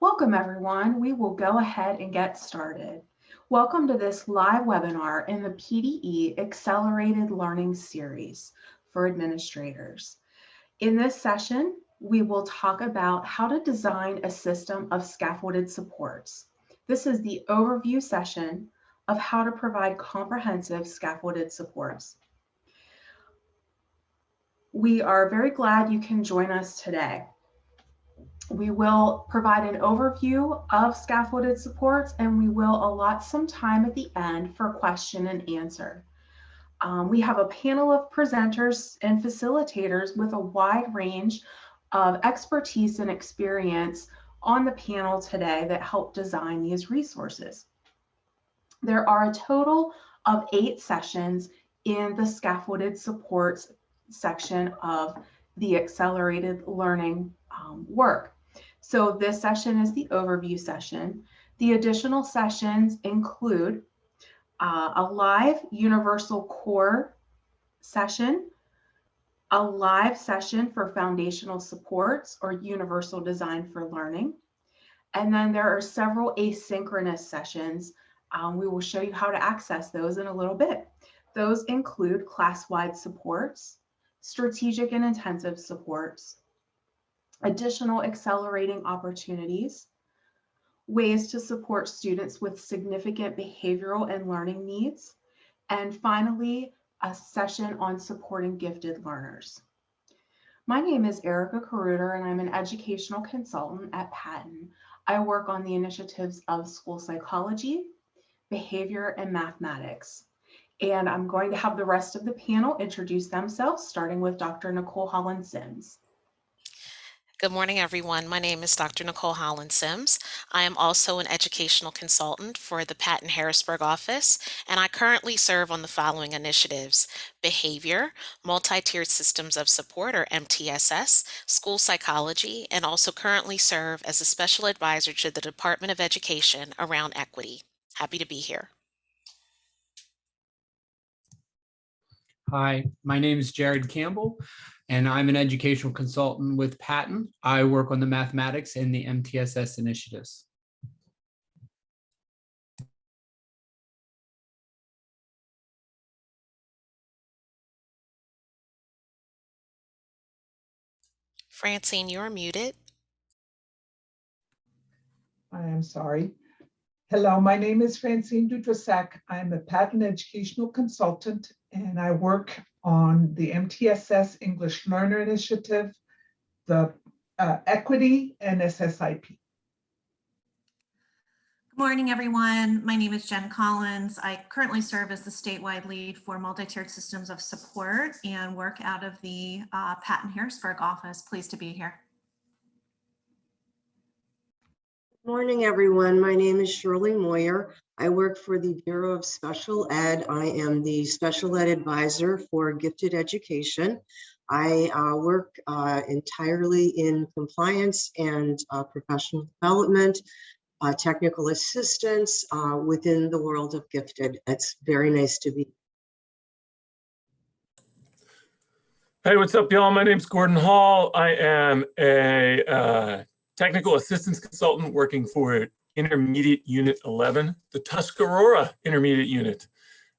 Welcome everyone. We will go ahead and get started. Welcome to this live webinar in the PDE Accelerated Learning Series for administrators. In this session, we will talk about how to design a system of scaffolded supports. This is the overview session of how to provide comprehensive scaffolded supports. We are very glad you can join us today. We will provide an overview of scaffolded supports, and we will allot some time at the end for question and answer. We have a panel of presenters and facilitators with a wide range of expertise and experience on the panel today that help design these resources. There are a total of 8 sessions in the scaffolded supports section of the accelerated learning work. So this session is the overview session. The additional sessions include a live universal core session, a live session for foundational supports or universal design for learning. And then there are several asynchronous sessions. We will show you how to access those in a little bit. Those include class-wide supports, strategic and intensive supports, additional accelerating opportunities, ways to support students with significant behavioral and learning needs, and finally, a session on supporting gifted learners. My name is Erica Karuder, and I'm an educational consultant at Patton. I work on the initiatives of school psychology, behavior, and mathematics. And I'm going to have the rest of the panel introduce themselves, starting with Dr. Nicole Holland-Sims. Good morning, everyone. My name is Dr. Nicole Holland-Sims. I am also an educational consultant for the Patton Harrisburg office, and I currently serve on the following initiatives: behavior, multi-tiered systems of support, or MTSS, school psychology, and also currently serve as a special advisor to the Department of Education around equity. Happy to be here. Hi, my name is Jared Campbell, and I'm an educational consultant with Patton. I work on the mathematics and the MTSS initiatives. Francine, you're muted. I am sorry. Hello, my name is Francine Dudrasak. I'm a Patton educational consultant, and I work on the MTSS English Learner Initiative, the Equity, and SSIP. Good morning, everyone. My name is Jen Collins. I currently serve as the statewide lead for multi-tiered systems of support and work out of the Patton Harrisburg office. Pleased to be here. Good morning, everyone. My name is Shirley Moyer. I work for the Bureau of Special Ed. I am the Special Ed Advisor for Gifted Education. I work entirely in compliance and professional development, technical assistance within the world of gifted. It's very nice to be. Hey, what's up, y'all? My name's Gordon Hall. I am a technical assistance consultant working for Intermediate Unit 11, the Tuscarora Intermediate Unit.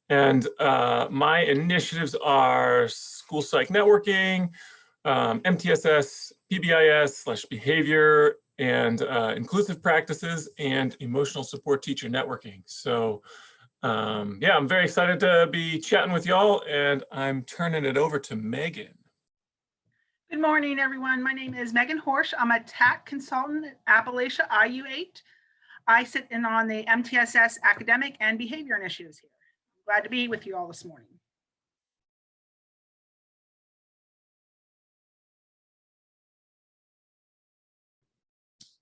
And my initiatives are school psych networking, MTSS, PBIS/behavior, and inclusive practices, and emotional support teacher networking. So yeah, I'm very excited to be chatting with y'all, and I'm turning it over to Megan. Good morning, everyone. My name is Megan Horsch. I'm a TAC consultant at Appalachia IU8. I sit in on the MTSS academic and behavior initiatives here. Glad to be with you all this morning.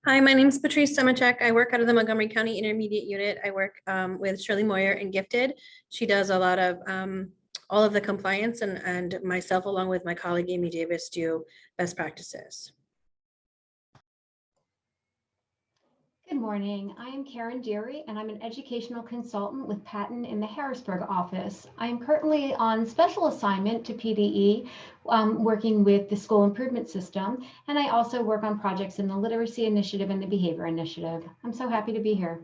Hi, my name is Patrice Semachek. I work out of the Montgomery County Intermediate Unit. I work with Shirley Moyer in Gifted. She does a lot of all of the compliance, and myself, along with my colleague Amy Davis, do best practices. Good morning. I am Karen Deary, and I'm an educational consultant with Patton in the Harrisburg office. I am currently on special assignment to PDE, working with the school improvement system, and I also work on projects in the literacy initiative and the behavior initiative. I'm so happy to be here.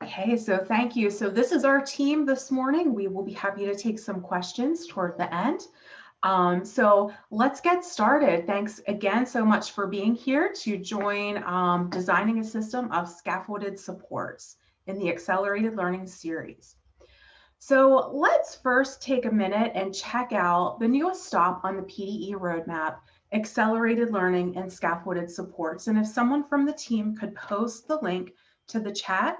Okay, so thank you. So this is our team this morning. We will be happy to take some questions toward the end. So let's get started. Thanks again so much for being here to join designing a system of scaffolded supports in the Accelerated Learning series. So let's first take a minute and check out the newest stop on the PDE roadmap, Accelerated Learning and Scaffolded Supports. And if someone from the team could post the link to the chat,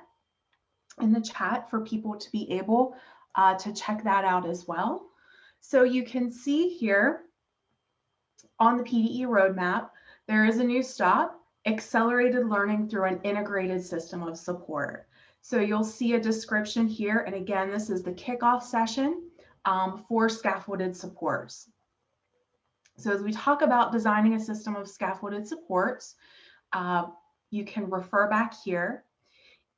in the chat for people to be able to check that out as well. So you can see here on the PDE roadmap, there is a new stop, Accelerated Learning through an Integrated System of Support. So you'll see a description here. And again, this is the kickoff session for scaffolded supports. So as we talk about designing a system of scaffolded supports, you can refer back here.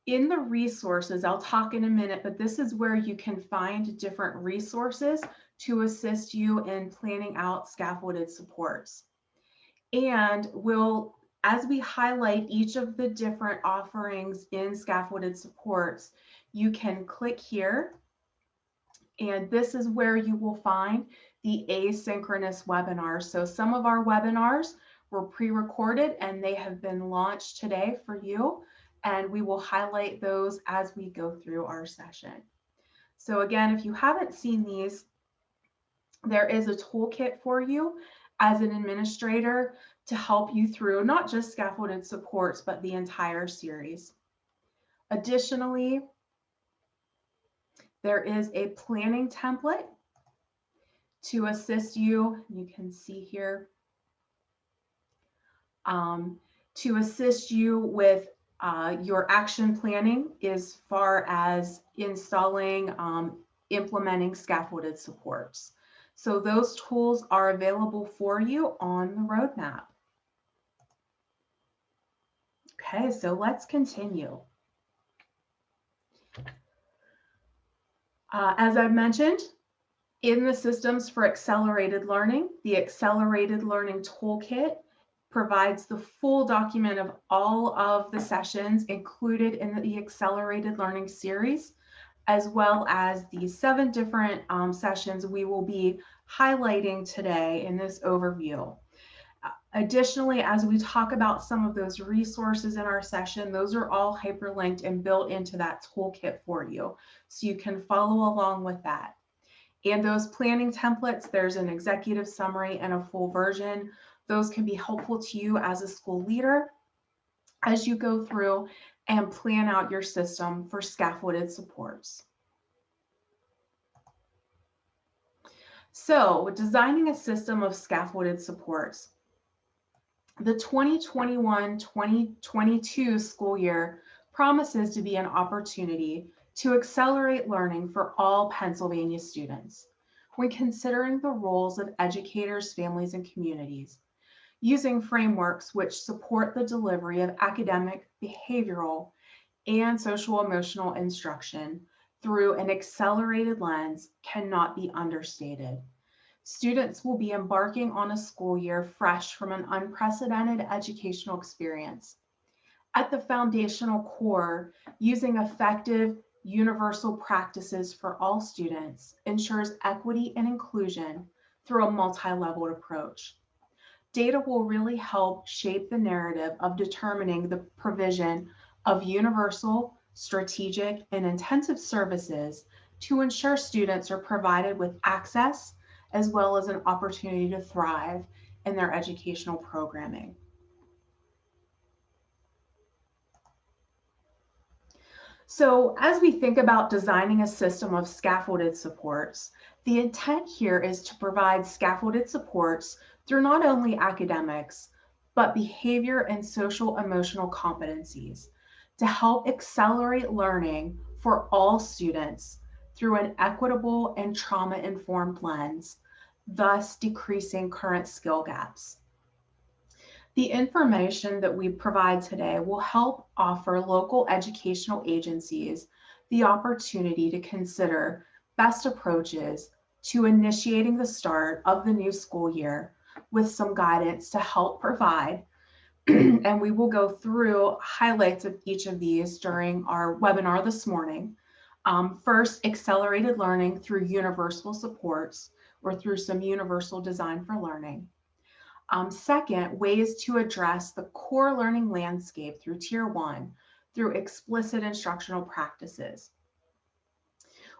In the resources, I'll talk in a minute, but this is where you can find different resources to assist you in planning out scaffolded supports. And as we highlight each of the different offerings in scaffolded supports, you can click here. And this is where you will find the asynchronous webinars. So some of our webinars were pre-recorded and they have been launched today for you. And we will highlight those as we go through our session. So again, if you haven't seen these, there is a toolkit for you as an administrator to help you through not just scaffolded supports, but the entire series. Additionally, there is a planning template to assist you. You can see here to assist you with your action planning as far as installing, implementing scaffolded supports. So those tools are available for you on the roadmap. Okay, so let's continue. As I've mentioned, in the Systems for Accelerated Learning, the Accelerated Learning Toolkit provides the full document of all of the sessions included in the Accelerated Learning series, as well as the 7 different sessions we will be highlighting today in this overview. Additionally, as we talk about some of those resources in our session, those are all hyperlinked and built into that toolkit for you, so you can follow along with that. And those planning templates, there's an executive summary and a full version. Those can be helpful to you as a school leader as you go through and plan out your system for scaffolded supports. So, designing a system of scaffolded supports. The 2021-2022 school year promises to be an opportunity to accelerate learning for all Pennsylvania students when considering the roles of educators, families, and communities, using frameworks which support the delivery of academic, behavioral, and social-emotional instruction through an accelerated lens cannot be understated. Students will be embarking on a school year fresh from an unprecedented educational experience. At the foundational core, using effective universal practices for all students ensures equity and inclusion through a multi-leveled approach. Data will really help shape the narrative of determining the provision of universal, strategic, and intensive services to ensure students are provided with access as well as an opportunity to thrive in their educational programming. So as we think about designing a system of scaffolded supports, the intent here is to provide scaffolded supports through not only academics, but behavior and social emotional competencies to help accelerate learning for all students through an equitable and trauma-informed lens, thus decreasing current skill gaps. The information that we provide today will help offer local educational agencies the opportunity to consider best approaches to initiating the start of the new school year with some guidance to help provide. And we will go through highlights of each of these during our webinar this morning. First, accelerated learning through universal supports or through some universal design for learning. Second, ways to address the core learning landscape through Tier 1 through explicit instructional practices.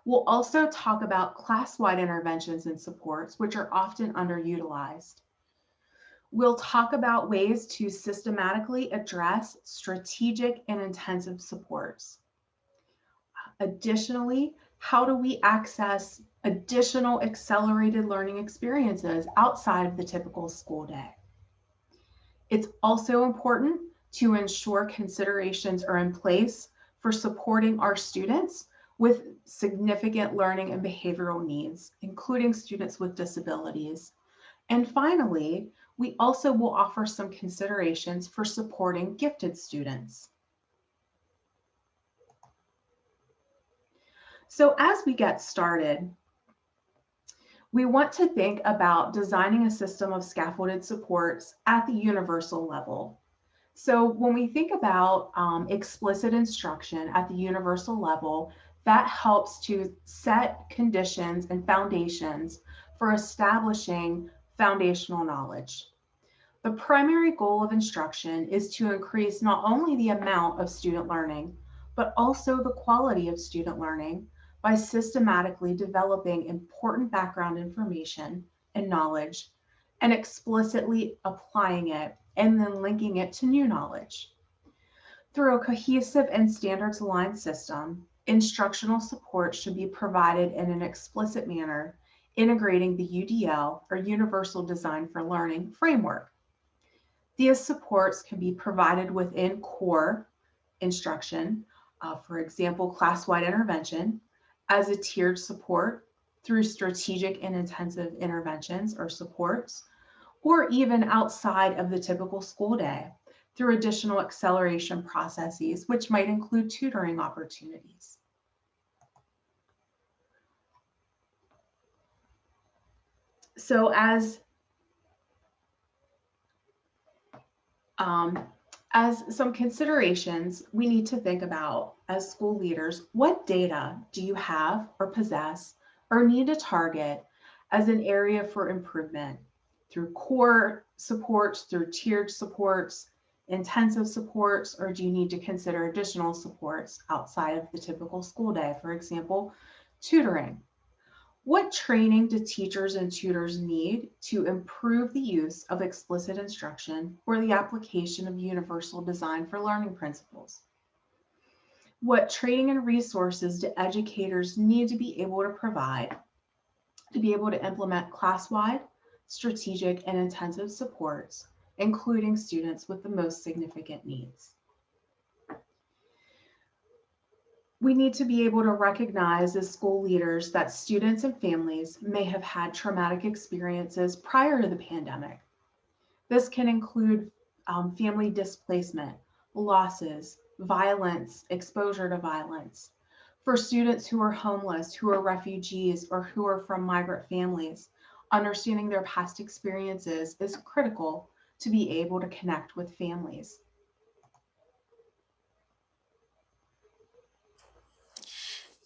We'll also talk about class-wide interventions and supports, which are often underutilized. We'll talk about ways to systematically address strategic and intensive supports. Additionally, how do we access additional accelerated learning experiences outside of the typical school day? It's also important to ensure considerations are in place for supporting our students with significant learning and behavioral needs, including students with disabilities. And finally, we also will offer some considerations for supporting gifted students. So as we get started, we want to think about designing a system of scaffolded supports at the universal level. So when we think about explicit instruction at the universal level, that helps to set conditions and foundations for establishing foundational knowledge. The primary goal of instruction is to increase not only the amount of student learning, but also the quality of student learning by systematically developing important background information and knowledge and explicitly applying it and then linking it to new knowledge. Through a cohesive and standards aligned system, instructional support should be provided in an explicit manner, integrating the UDL or Universal Design for Learning framework. These supports can be provided within core instruction, for example, class-wide intervention, as a tiered support through strategic and intensive interventions or supports, or even outside of the typical school day through additional acceleration processes, which might include tutoring opportunities. So as some considerations we need to think about as school leaders, what data do you have or possess or need to target as an area for improvement through core supports, through tiered supports, intensive supports, or do you need to consider additional supports outside of the typical school day? For example, tutoring. What training do teachers and tutors need to improve the use of explicit instruction or the application of universal design for learning principles? What training and resources do educators need to be able to provide to be able to implement class-wide, strategic, and intensive supports, including students with the most significant needs? We need to be able to recognize as school leaders that students and families may have had traumatic experiences prior to the pandemic. This can include family displacement, losses, violence, exposure to violence. For students who are homeless, who are refugees, or who are from migrant families, understanding their past experiences is critical to be able to connect with families.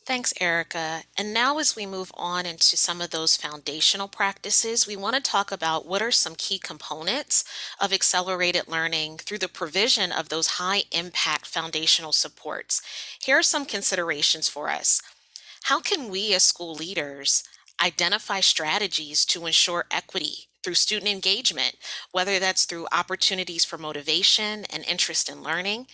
Thanks, Erica. And now as we move on into some of those foundational practices, we want to talk about what are some key components of accelerated learning through the provision of those high impact foundational supports. Here are some considerations for us. How can we as school leaders identify strategies to ensure equity through student engagement, whether that's through opportunities for motivation and interest in learning?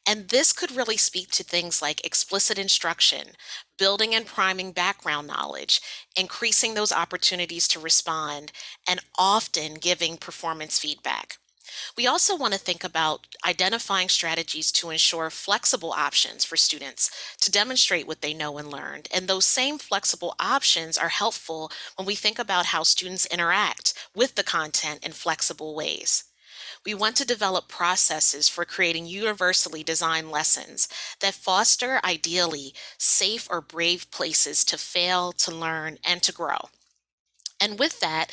And this could really speak to things like explicit instruction, building and priming background knowledge, increasing those opportunities to respond, and often giving performance feedback. We also want to think about identifying strategies to ensure flexible options for students to demonstrate what they know and learned. And those same flexible options are helpful when we think about how students interact with the content in flexible ways. We want to develop processes for creating universally designed lessons that foster, ideally, safe or brave places to fail, to learn, and to grow. And with that,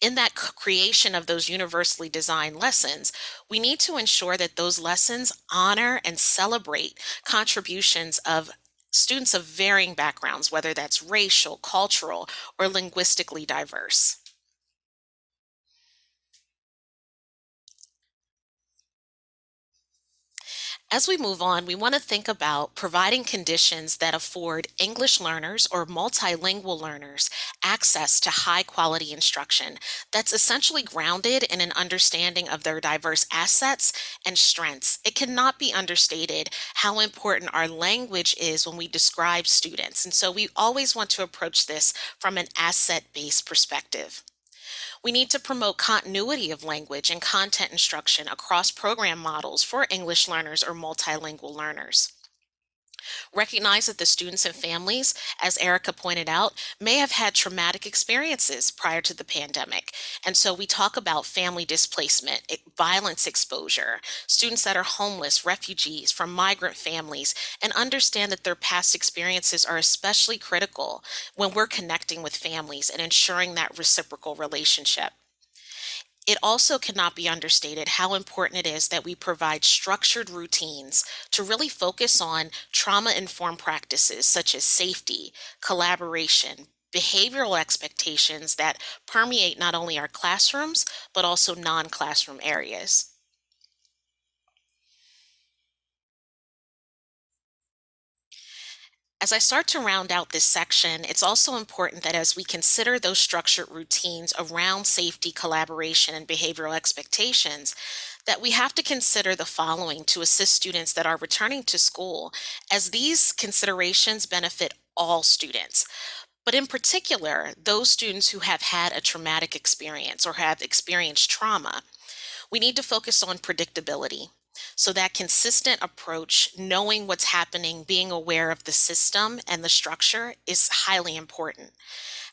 in that creation of those universally designed lessons, we need to ensure that those lessons honor and celebrate contributions of students of varying backgrounds, whether that's racial, cultural, or linguistically diverse. As we move on, we want to think about providing conditions that afford English learners or multilingual learners access to high quality instruction that's essentially grounded in an understanding of their diverse assets and strengths. It cannot be understated how important our language is when we describe students. And so we always want to approach this from an asset-based perspective. We need to promote continuity of language and content instruction across program models for English learners or multilingual learners. Recognize that the students and families, as Erica pointed out, may have had traumatic experiences prior to the pandemic. And so we talk about family displacement, violence exposure, students that are homeless, refugees from migrant families, and understand that their past experiences are especially critical when we're connecting with families and ensuring that reciprocal relationship. It also cannot be understated how important it is that we provide structured routines to really focus on trauma-informed practices such as safety, collaboration, behavioral expectations that permeate not only our classrooms, but also non-classroom areas. As I start to round out this section, it's also important that as we consider those structured routines around safety, collaboration, and behavioral expectations, that we have to consider the following to assist students that are returning to school, as these considerations benefit all students. But in particular, those students who have had a traumatic experience or have experienced trauma. We need to focus on predictability. So that consistent approach, knowing what's happening, being aware of the system and the structure is highly important.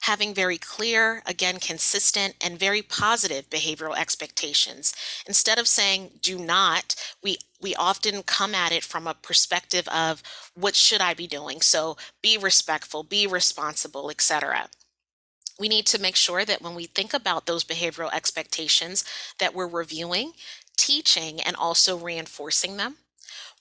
Having very clear, again, consistent and very positive behavioral expectations. Instead of saying do not, we often come at it from a perspective of what should I be doing? So be respectful, be responsible, etc. We need to make sure that when we think about those behavioral expectations that we're reviewing, teaching, and also reinforcing them.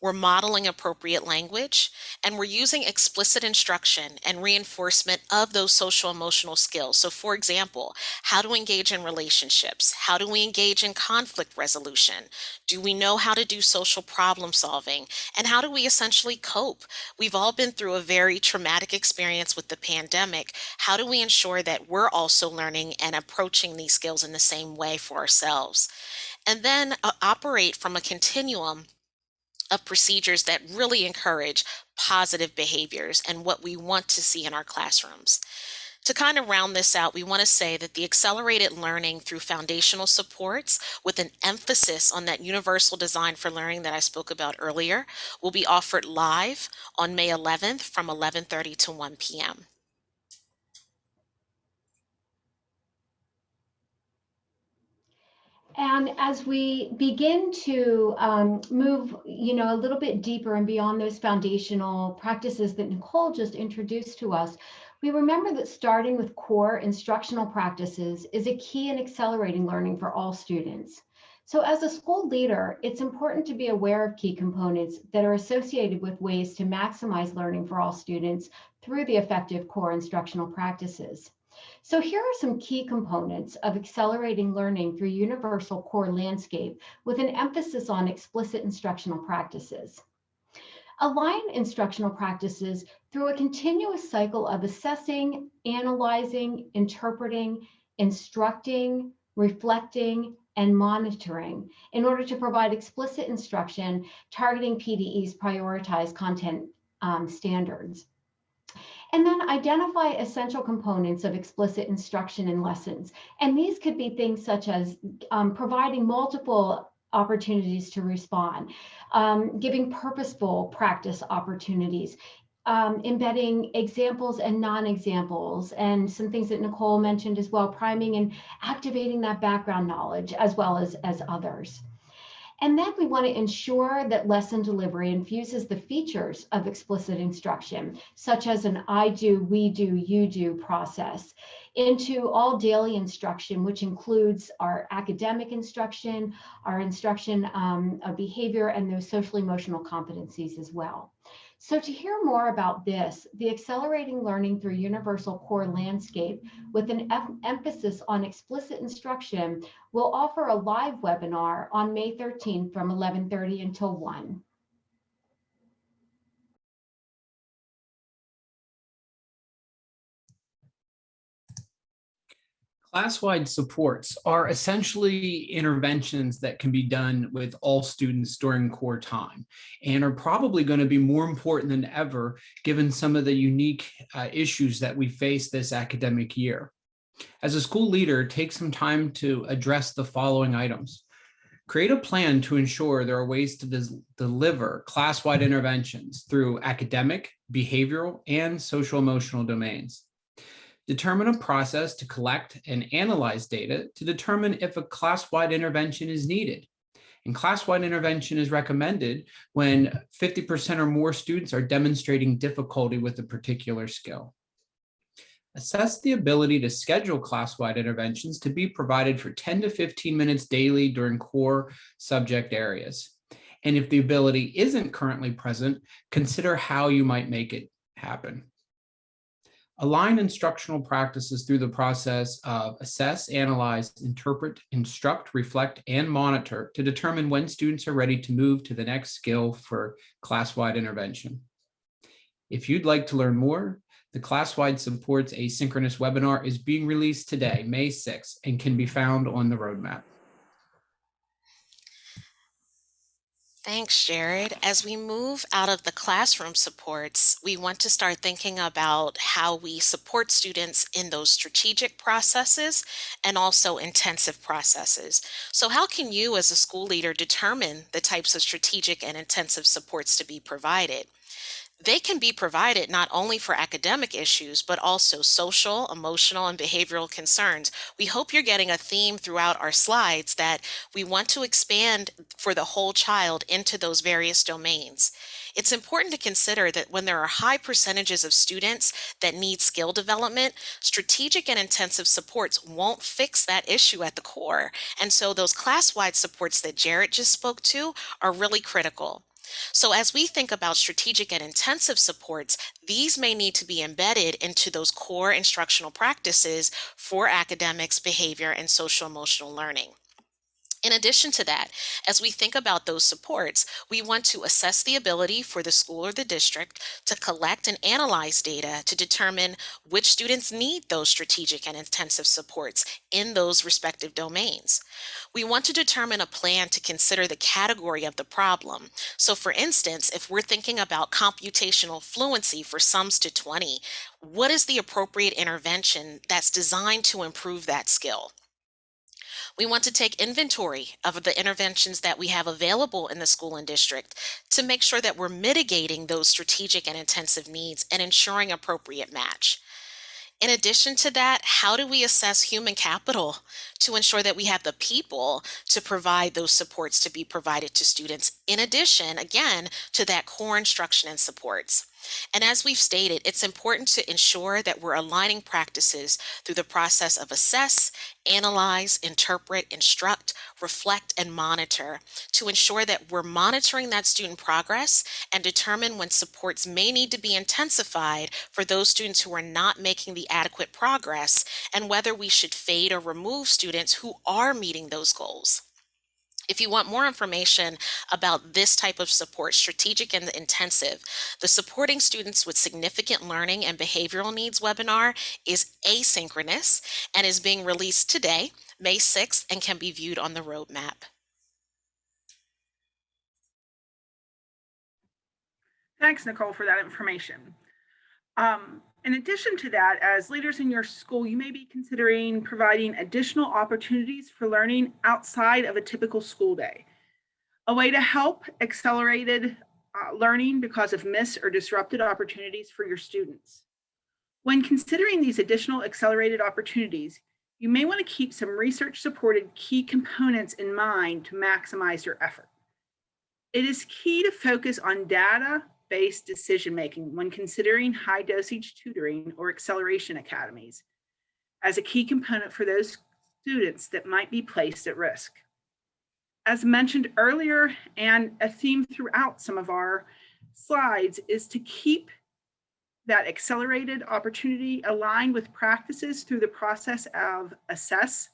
We're modeling appropriate language, and we're using explicit instruction and reinforcement of those social emotional skills. So for example, how to engage in relationships, how do we engage in conflict resolution? Do we know how to do social problem solving? And how do we essentially cope? We've all been through a very traumatic experience with the pandemic. How do we ensure that we're also learning and approaching these skills in the same way for ourselves? And then operate from a continuum of procedures that really encourage positive behaviors and what we want to see in our classrooms. To kind of round this out, we want to say that the accelerated learning through foundational supports with an emphasis on that universal design for learning that I spoke about earlier will be offered live on May 11th from 11:30 to 1 p.m. And as we begin to move, a little bit deeper and beyond those foundational practices that Nicole just introduced to us, we remember that starting with core instructional practices is a key in accelerating learning for all students. So as a school leader, it's important to be aware of key components that are associated with ways to maximize learning for all students through the effective core instructional practices. So here are some key components of accelerating learning through universal core landscape with an emphasis on explicit instructional practices. Align instructional practices through a continuous cycle of assessing, analyzing, interpreting, instructing, reflecting, and monitoring in order to provide explicit instruction targeting PDE's prioritized content standards. And then identify essential components of explicit instruction in lessons. And these could be things such as providing multiple opportunities to respond, giving purposeful practice opportunities, embedding examples and non-examples, and some things that Nicole mentioned as well, priming and activating that background knowledge as well as others. And then we want to ensure that lesson delivery infuses the features of explicit instruction, such as an I do, we do, you do process, into all daily instruction, which includes our academic instruction, our instruction of behavior, and those social emotional competencies as well. So to hear more about this, the Accelerating Learning Through Universal Core Landscape with an emphasis on explicit instruction will offer a live webinar on May 13th from 11:30 until 1. Class-wide supports are essentially interventions that can be done with all students during core time and are probably going to be more important than ever given some of the unique issues that we face this academic year. As a school leader, take some time to address the following items. Create a plan to ensure there are ways to deliver class-wide interventions through academic, behavioral, and social-emotional domains. Determine a process to collect and analyze data to determine if a class-wide intervention is needed. And class-wide intervention is recommended when 50% or more students are demonstrating difficulty with a particular skill. Assess the ability to schedule class-wide interventions to be provided for 10 to 15 minutes daily during core subject areas. And if the ability isn't currently present, consider how you might make it happen. Align instructional practices through the process of assess, analyze, interpret, instruct, reflect, and monitor to determine when students are ready to move to the next skill for class-wide intervention. If you'd like to learn more, the Classwide Supports asynchronous webinar is being released today, May 6th, and can be found on the roadmap. Thanks, Jared. As we move out of the classroom supports, we want to start thinking about how we support students in those strategic processes and also intensive processes. So how can you as a school leader determine the types of strategic and intensive supports to be provided? They can be provided not only for academic issues, but also social, emotional, and behavioral concerns. We hope you're getting a theme throughout our slides that we want to expand for the whole child into those various domains. It's important to consider that when there are high percentages of students that need skill development, strategic and intensive supports won't fix that issue at the core. And so those class-wide supports that Jared just spoke to are really critical. So as we think about strategic and intensive supports, these may need to be embedded into those core instructional practices for academics, behavior, and social emotional learning. In addition to that, as we think about those supports, we want to assess the ability for the school or the district to collect and analyze data to determine which students need those strategic and intensive supports in those respective domains. We want to determine a plan to consider the category of the problem. So for instance, if we're thinking about computational fluency for sums to 20, what is the appropriate intervention that's designed to improve that skill? We want to take inventory of the interventions that we have available in the school and district to make sure that we're mitigating those strategic and intensive needs and ensuring appropriate match. In addition to that, how do we assess human capital to ensure that we have the people to provide those supports to be provided to students, in addition, again, to that core instruction and supports? And as we've stated, it's important to ensure that we're aligning practices through the process of assess, analyze, interpret, instruct, reflect, and monitor to ensure that we're monitoring that student progress and determine when supports may need to be intensified for those students who are not making the adequate progress and whether we should fade or remove students who are meeting those goals. If you want more information about this type of support, strategic and intensive, the Supporting Students with Significant Learning and Behavioral Needs webinar is asynchronous and is being released today, May 6th, and can be viewed on the roadmap. Thanks, Nicole, for that information. In addition to that, as leaders in your school, you may be considering providing additional opportunities for learning outside of a typical school day. A way to help accelerated learning because of missed or disrupted opportunities for your students. When considering these additional accelerated opportunities, You may want to keep some research-supported key components in mind to maximize your effort. It is key to focus on data-based decision-making when considering high-dosage tutoring or acceleration academies as a key component for those students that might be placed at risk. As mentioned earlier, and a theme throughout some of our slides, is to keep that accelerated opportunity aligned with practices through the process of assess,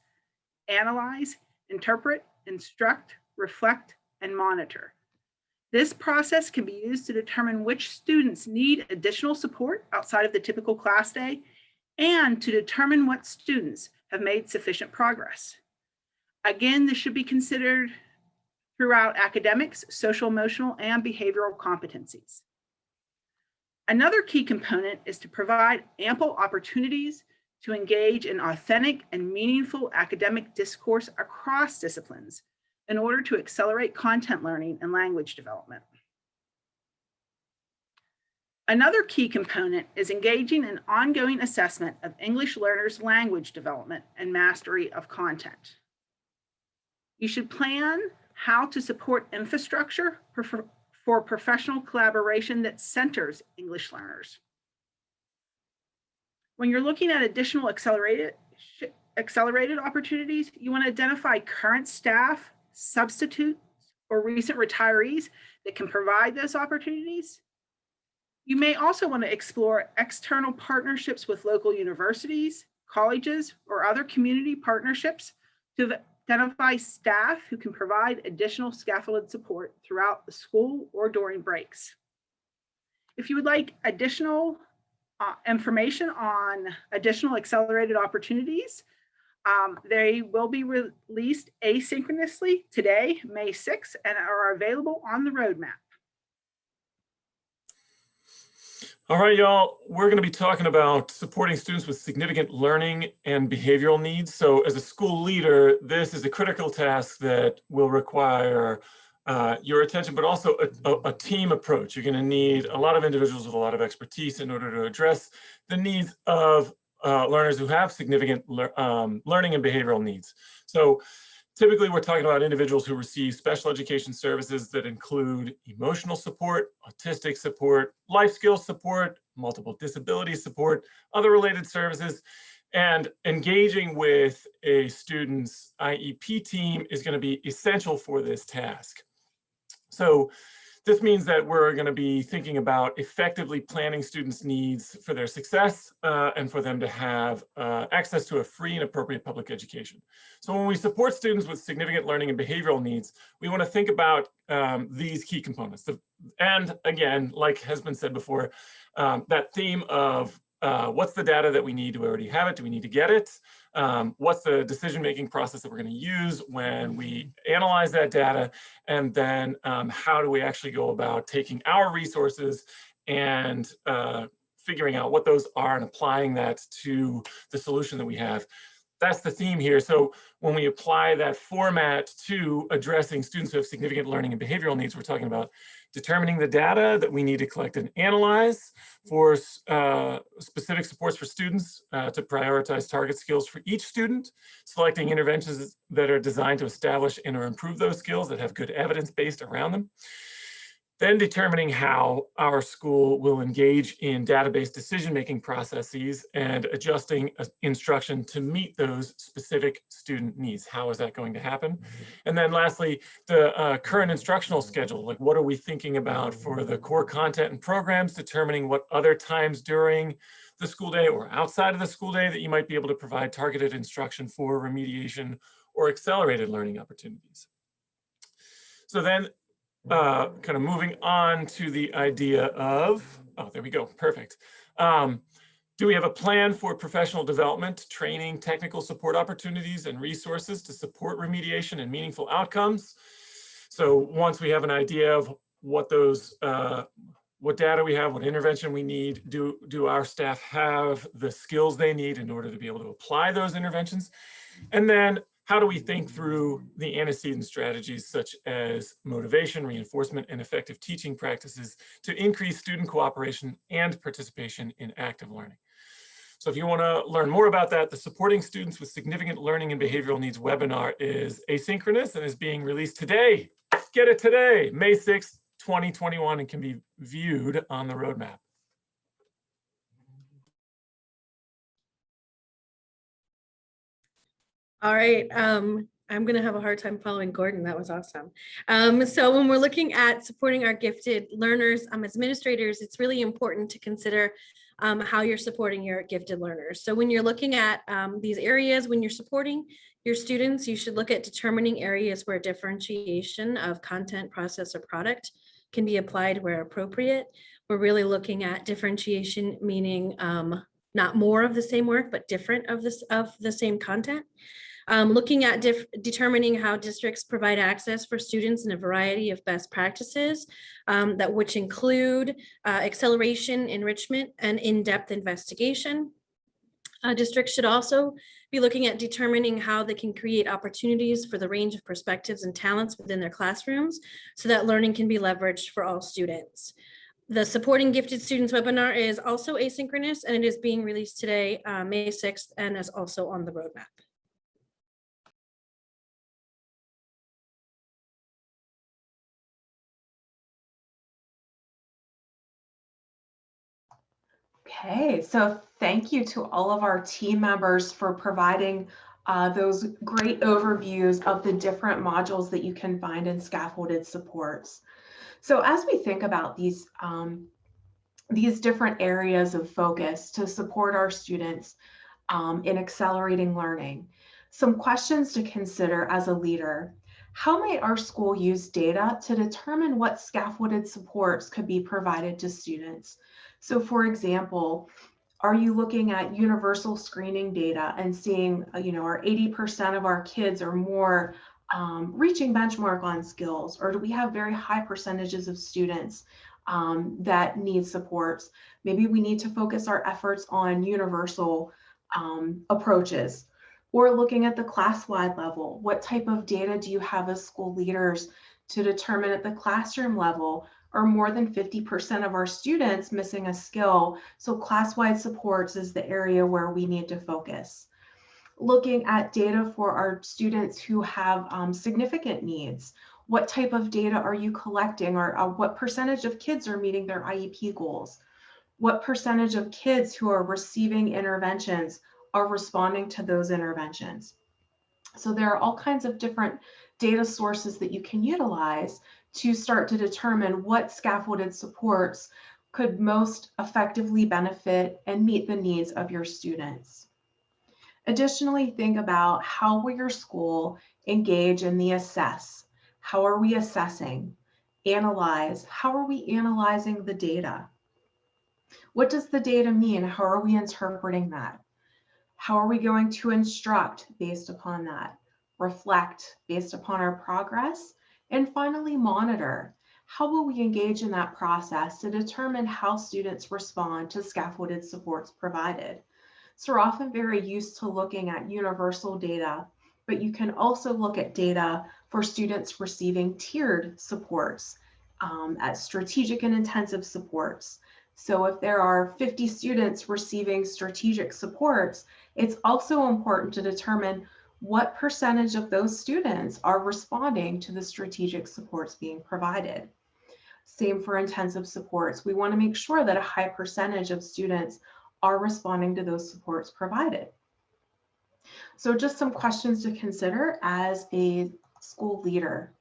analyze, interpret, instruct, reflect, and monitor. This process can be used to determine which students need additional support outside of the typical class day and to determine what students have made sufficient progress. Again, this should be considered throughout academics, social, emotional, and behavioral competencies. Another key component is to provide ample opportunities to engage in authentic and meaningful academic discourse across disciplines in order to accelerate content learning and language development. Another key component is engaging in ongoing assessment of English learners' language development and mastery of content. You should plan how to support infrastructure for professional collaboration that centers English learners. When you're looking at additional accelerated opportunities, you want to identify current staff, substitutes, or recent retirees that can provide those opportunities. You may also want to explore external partnerships with local universities, colleges, or other community partnerships to identify staff who can provide additional scaffolded support throughout the school or during breaks. If you would like additional information on additional accelerated opportunities, they will be released asynchronously today, May 6th, and are available on the roadmap. All right, y'all, we're going to be talking about supporting students with significant learning and behavioral needs. So as a school leader, this is a critical task that will require your attention, but also a team approach. You're going to need a lot of individuals with a lot of expertise in order to address the needs of learners who have significant learning and behavioral needs. So typically, we're talking about individuals who receive special education services that include emotional support, autistic support, life skills support, multiple disability support, other related services, and engaging with a student's IEP team is going to be essential for this task. So this means that we're going to be thinking about effectively planning students' needs for their success and for them to have access to a free and appropriate public education. So when we support students with significant learning and behavioral needs, we want to think about these key components. And again, like has been said before, that theme of what's the data that we need? Do we already have it? Do we need to get it? What's the decision-making process that we're going to use when we analyze that data? And then how do we actually go about taking our resources and figuring out what those are and applying that to the solution that we have? That's the theme here. So when we apply that format to addressing students who have significant learning and behavioral needs, we're talking about determining the data that we need to collect and analyze for specific supports for students to prioritize target skills for each student, selecting interventions that are designed to establish and or improve those skills that have good evidence based around them. Then determining how our school will engage in database decision-making processes and adjusting instruction to meet those specific student needs. How is that going to happen? And then lastly, the current instructional schedule, like what are we thinking about for the core content and programs, determining what other times during the school day or outside of the school day that you might be able to provide targeted instruction for remediation or accelerated learning opportunities. So then kind of moving on to the idea of, oh, there we go, perfect. Do we have a plan for professional development, training, technical support opportunities, and resources to support remediation and meaningful outcomes? So once we have an idea of what those, what data we have, what intervention we need, do our staff have the skills they need in order to be able to apply those interventions? And then how do we think through the antecedent strategies such as motivation, reinforcement, and effective teaching practices to increase student cooperation and participation in active learning? So if you want to learn more about that, the Supporting Students with Significant Learning and Behavioral Needs webinar is asynchronous and is being released today. Get it today, May 6th, 2021, and can be viewed on the roadmap. All right, I'm gonna have a hard time following Gordon. That was awesome. So when we're looking at supporting our gifted learners, as administrators, it's really important to consider how you're supporting your gifted learners. So when you're looking at these areas, when you're supporting your students, you should look at determining areas where differentiation of content, process, or product can be applied where appropriate. We're really looking at differentiation, meaning not more of the same work, but different of the same content. Looking at determining how districts provide access for students in a variety of best practices which include acceleration, enrichment, and in-depth investigation. Districts should also be looking at determining how they can create opportunities for the range of perspectives and talents within their classrooms so that learning can be leveraged for all students. The Supporting Gifted Students webinar is also asynchronous, and it is being released today, May 6th, and is also on the roadmap. Okay, so thank you to all of our team members for providing those great overviews of the different modules that you can find in Scaffolded Supports. So as we think about these different areas of focus to support our students in accelerating learning, some questions to consider as a leader. How might our school use data to determine what scaffolded supports could be provided to students? So for example, are you looking at universal screening data and seeing, our 80% of our kids or more reaching benchmark on skills, or do we have very high percentages of students that need supports? Maybe we need to focus our efforts on universal approaches. Or looking at the class-wide level, what type of data do you have as school leaders to determine at the classroom level, are more than 50% of our students missing a skill? So class-wide supports is the area where we need to focus. Looking at data for our students who have significant needs, what type of data are you collecting, or what percentage of kids are meeting their IEP goals? What percentage of kids who are receiving interventions are responding to those interventions? So there are all kinds of different data sources that you can utilize to start to determine what scaffolded supports could most effectively benefit and meet the needs of your students. Additionally, think about how will your school engage in the assess? How are we assessing? Analyze, how are we analyzing the data? What does the data mean? How are we interpreting that? How are we going to instruct based upon that? Reflect based upon our progress? And finally, monitor. How will we engage in that process to determine how students respond to scaffolded supports provided? So we're often very used to looking at universal data, but you can also look at data for students receiving tiered supports, at strategic and intensive supports. So if there are 50 students receiving strategic supports, it's also important to determine what percentage of those students are responding to the strategic supports being provided. Same for intensive supports. We want to make sure that a high percentage of students are responding to those supports provided. So just some questions to consider as a school leader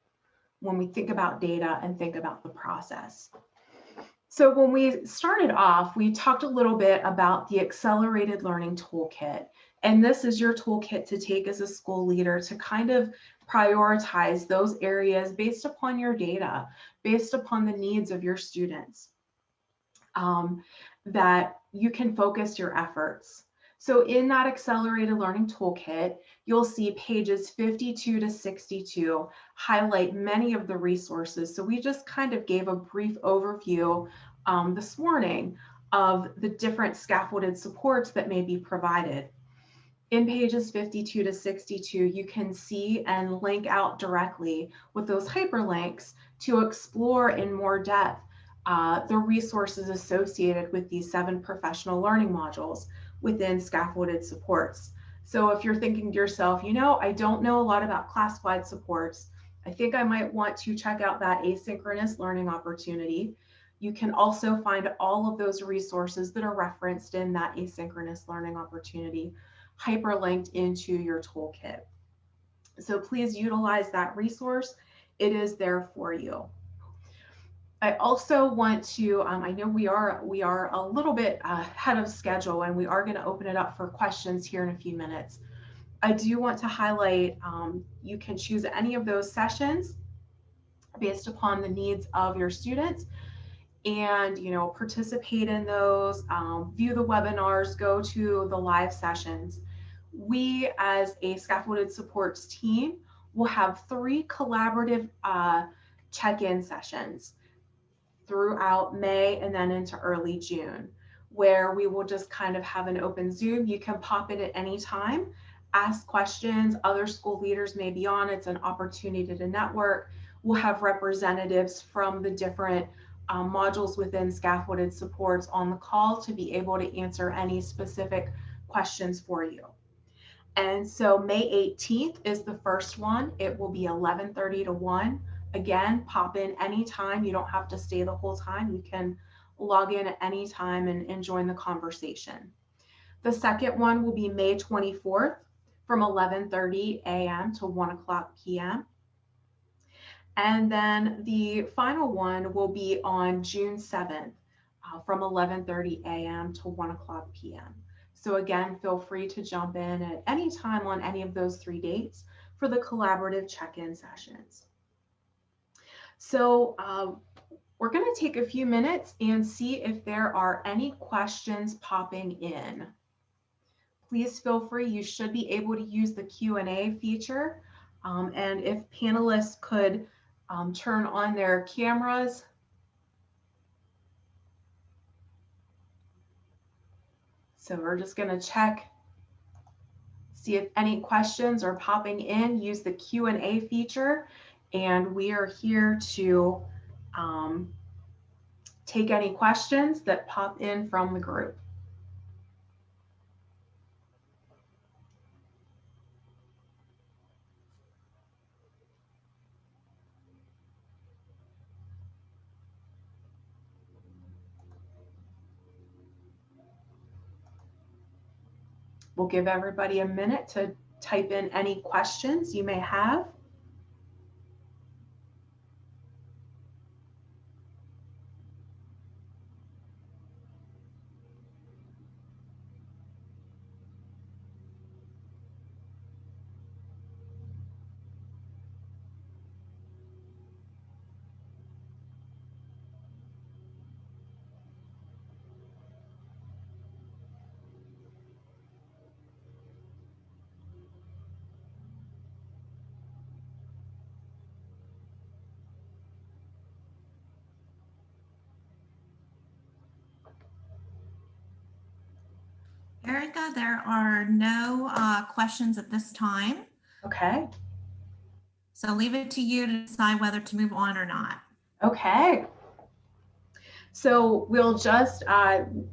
when we think about data and think about the process. So when we started off, we talked a little bit about the Accelerated Learning Toolkit. And this is your toolkit to take as a school leader to kind of prioritize those areas based upon your data, based upon the needs of your students, that you can focus your efforts. So in that Accelerated Learning Toolkit, you'll see pages 52 to 62 highlight many of the resources. So we just kind of gave a brief overview this morning of the different scaffolded supports that may be provided. In pages 52 to 62, you can see and link out directly with those hyperlinks to explore in more depth the resources associated with these 7 professional learning modules, within Scaffolded Supports. So if you're thinking to yourself, you know, I don't know a lot about Classwide Supports, I think I might want to check out that asynchronous learning opportunity. You can also find all of those resources that are referenced in that asynchronous learning opportunity hyperlinked into your toolkit. So please utilize that resource. It is there for you. I also want to, I know we are a little bit ahead of schedule, and we are going to open it up for questions here in a few minutes. I do want to highlight, you can choose any of those sessions based upon the needs of your students, and participate in those, view the webinars, go to the live sessions. We, as a Scaffolded Supports team, will have 3 collaborative check-in sessions throughout May and then into early June, where we will just kind of have an open Zoom. You can pop in at any time, ask questions. Other school leaders may be on. It's an opportunity to network. We'll have representatives from the different modules within Scaffolded Supports on the call to be able to answer any specific questions for you. And so May 18th is the first one. It will be 11:30 to 1. Again, pop in anytime. You don't have to stay the whole time. You can log in at any time and join the conversation. The second one will be May 24th from 11:30 a.m. to 1:00 p.m. And then the final one will be on June 7th from 11:30 a.m. to 1:00 p.m. So again, feel free to jump in at any time on any of those 3 dates for the collaborative check-in sessions. So we're going to take a few minutes and see if there are any questions popping in. Please feel free. You should be able to use the Q&A feature. And if panelists could turn on their cameras. So we're just going to check, see if any questions are popping in. Use the Q&A feature, and we are here to take any questions that pop in from the group. We'll give everybody a minute to type in any questions you may have. Erica, there are no questions at this time. Okay. So leave it to you to decide whether to move on or not. Okay. So we'll just,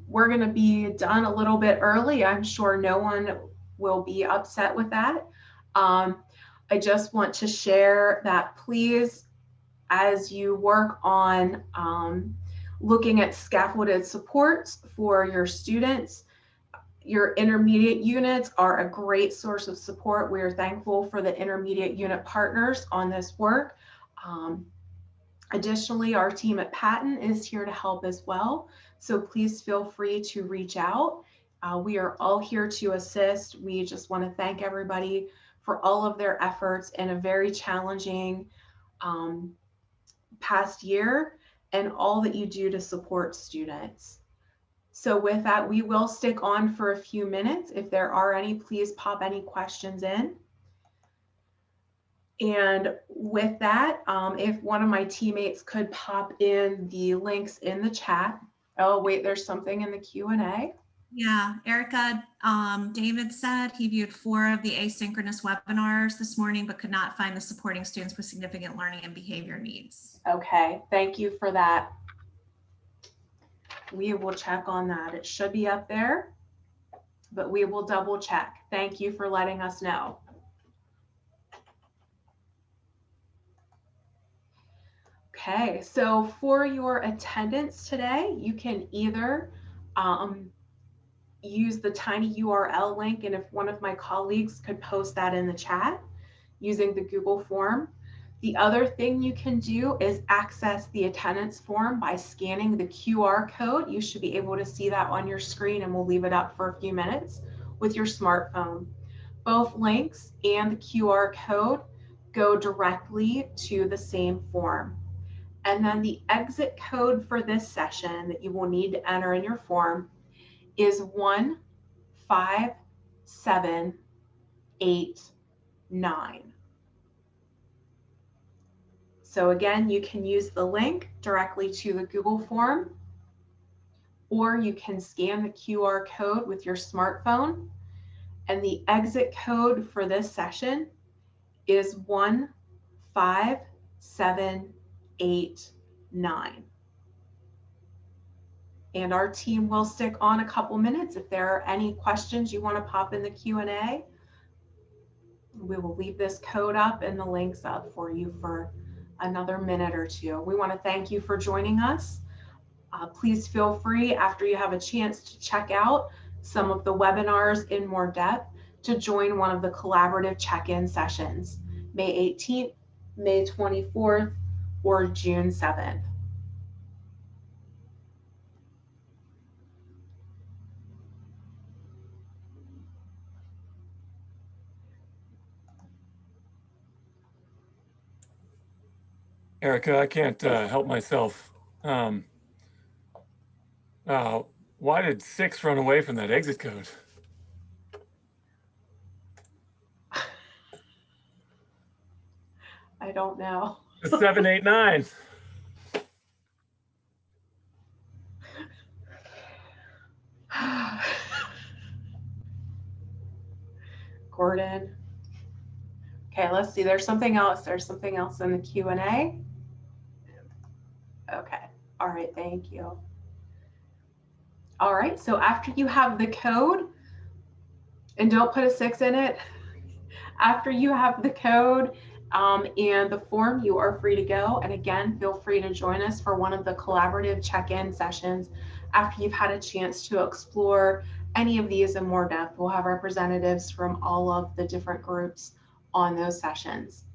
we're going to be done a little bit early. I'm sure no one will be upset with that. I just want to share that please, as you work on looking at scaffolded supports for your students, your intermediate units are a great source of support. We are thankful for the intermediate unit partners on this work. Additionally, our team at Patton is here to help as well. So please feel free to reach out. We are all here to assist. We just want to thank everybody for all of their efforts in a very challenging past year and all that you do to support students. So with that, we will stick on for a few minutes. If there are any, please pop any questions in. And with that, if one of my teammates could pop in the links in the chat. Oh, wait, there's something in the Q&A. Yeah, Erica, David said he viewed 4 of the asynchronous webinars this morning, but could not find the supporting students with significant learning and behavior needs. Okay, thank you for that. We will check on that. It should be up there. but we will double check. Thank you for letting us know. Okay, so for your attendance today, you can either use the tiny URL link, and if one of my colleagues could post that in the chat using the Google form. The other thing you can do is access the attendance form by scanning the QR code. You should be able to see that on your screen, and we'll leave it up for a few minutes with your smartphone. Both links and the QR code go directly to the same form. And then the exit code for this session that you will need to enter in your form is 15789. So again, you can use the link directly to the Google form, or you can scan the QR code with your smartphone. And the exit code for this session is 15789. And our team will stick on a couple minutes. If there are any questions you want to pop in the Q&A, we will leave this code up and the links up for you for another minute or two. We want to thank you for joining us. Please feel free, after you have a chance to check out some of the webinars in more depth, to join one of the collaborative check-in sessions, May 18th, May 24th, or June 7th. Erica, I can't help myself. Why did 6 run away from that exit code? I don't know. It's 789. Gordon. Okay, let's see. There's something else. There's something else in the Q&A. Okay. All right. Thank you. All right. So after you have the code, and don't put a 6 in it, after you have the code and the form, you are free to go. And again, feel free to join us for one of the collaborative check-in sessions after you've had a chance to explore any of these in more depth. We'll have representatives from all of the different groups on those sessions.